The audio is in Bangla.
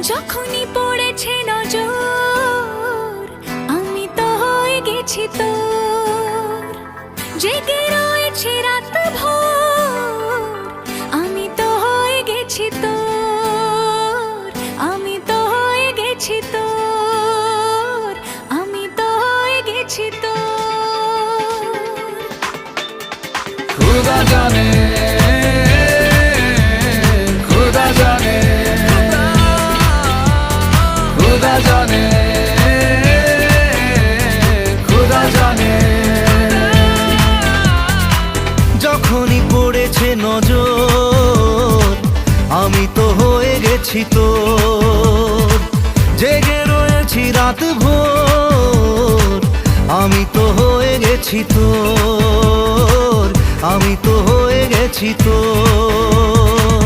যখনই পড়েছে নজর আমি তো হয়ে গেছি তোর, জেগে রয়েছে রাত ভোর আমি তো হয়ে গেছি তোর, আমি তো হয়ে গেছি তোর, আমি তো হয়ে গেছি তোর। खुदा जाने खुदा जाने खुदा जाने खुदा जाने যখনই পড়েছে নজর আমি তো হয়ে গেছি তোর, জেগে রয়েছি রাত ভোর আমি তো হয়ে গেছি তোর, আমি তো হয়ে গেছি তোর।